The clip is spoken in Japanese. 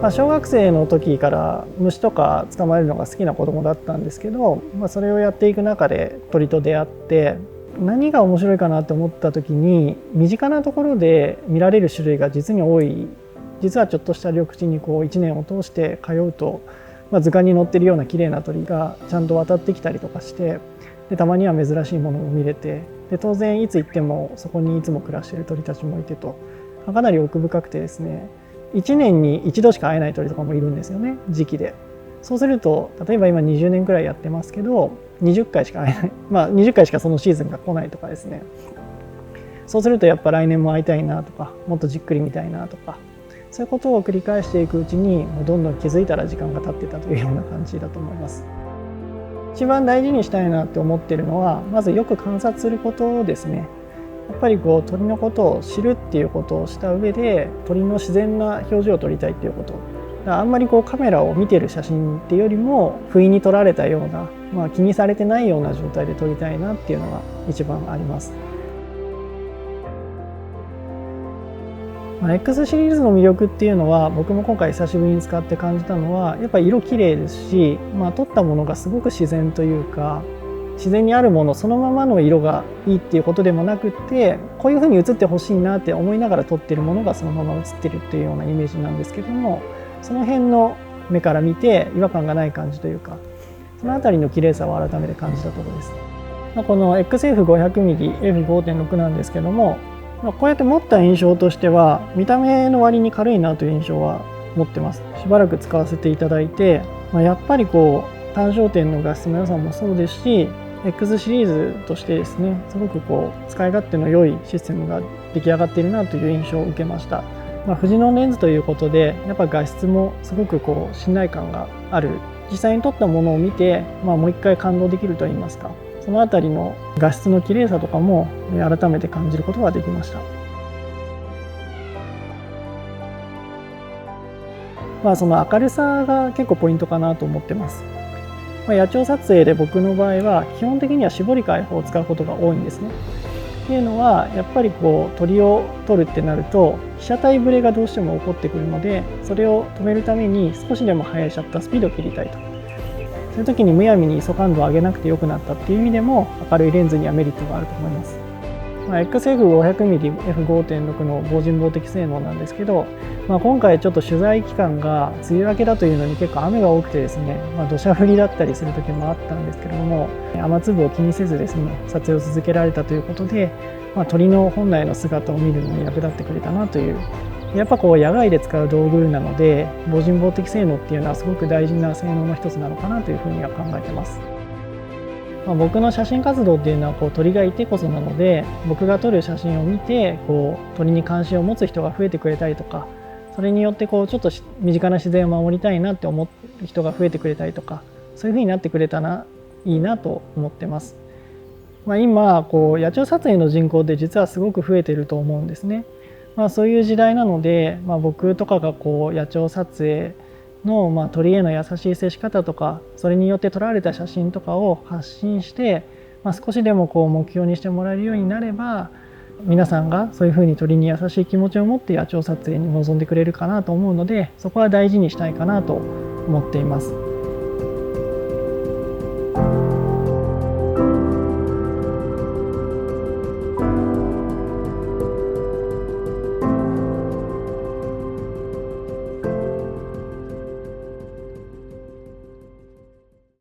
小学生の時から虫とか捕まえるのが好きな子供だったんですけど、それをやっていく中で鳥と出会って、何が面白いかなと思った時に、身近なところで見られる種類が実に多い。実はちょっとした緑地に1年を通して通うと、図鑑に載ってるような綺麗な鳥がちゃんと渡ってきたりとかして、でたまには珍しいものも見れて、で当然いつ行ってもそこにいつも暮らしている鳥たちもいてと、かなり奥深くてですね、1年に1度しか会えない鳥とかもいるんですよね、時期で。そうすると例えば今20年くらいやってますけど、20回しか会えない、20回しかそのシーズンが来ないとかですね。そうするとやっぱ来年も会いたいなとか、もっとじっくり見たいなとか、そういうことを繰り返していくうちに、もうどんどん気づいたら時間が経ってたというような感じだと思います。一番大事にしたいなって思ってるのは、まずよく観察することですね。やっぱり鳥のことを知るっていうことをした上で、鳥の自然な表情を撮りたいっていうこと。あんまりカメラを見てる写真っていうよりも、不意に撮られたような、気にされてないような状態で撮りたいなっていうのが一番あります。X シリーズの魅力っていうのは、僕も今回久しぶりに使って感じたのは、やっぱり色綺麗ですし、撮ったものがすごく自然というか、自然にあるものそのままの色がいいっていうことでもなくって、こういうふうに映ってほしいなって思いながら撮ってるものがそのまま映ってるっていうようなイメージなんですけども、その辺の目から見て違和感がない感じというか、そのあたりの綺麗さを改めて感じたところです。この XF500mmF5.6 なんですけども、こうやって持った印象としては、見た目の割に軽いなという印象は持ってます。しばらく使わせていただいて、やっぱり単焦点の画質の良さもそうですし、X シリーズとしてですね、すごく使い勝手の良いシステムが出来上がっているなという印象を受けました。富士のレンズということで、やっぱ画質もすごく信頼感がある。実際に撮ったものを見て、もう一回感動できるといいますか、そのあたりの画質の綺麗さとかも改めて感じることができました。その明るさが結構ポイントかなと思ってます。野鳥撮影で僕の場合は基本的には絞り開放を使うことが多いんですね。っていうのはやっぱり鳥を撮るってなると被写体ブレがどうしても起こってくるので、それを止めるために少しでも速いシャッタースピードを切りたいと。そういう時にむやみに ISO 感度を上げなくてよくなったっていう意味でも、明るいレンズにはメリットがあると思います。XF500mmF5.6 の防塵防滴性能なんですけど、今回ちょっと取材期間が梅雨明けだというのに結構雨が多くてですね、土砂降りだったりする時もあったんですけれども、雨粒を気にせずですね、撮影を続けられたということで、鳥の本来の姿を見るのに役立ってくれたなという。やっぱ野外で使う道具なので、防塵防滴性能っていうのはすごく大事な性能の一つなのかなというふうには考えてます。僕の写真活動っていうのは鳥がいてこそなので、僕が撮る写真を見て鳥に関心を持つ人が増えてくれたりとか、それによってちょっと身近な自然を守りたいなって思う人が増えてくれたりとか、そういうふうになってくれたらいいなと思ってます。今野鳥撮影の人口って実はすごく増えていると思うんですね。そういう時代なので、僕とかが野鳥撮影の鳥への優しい接し方とか、それによって撮られた写真とかを発信して、少しでも目標にしてもらえるようになれば、皆さんがそういうふうに鳥に優しい気持ちを持って野鳥撮影に臨んでくれるかなと思うので、そこは大事にしたいかなと思っています。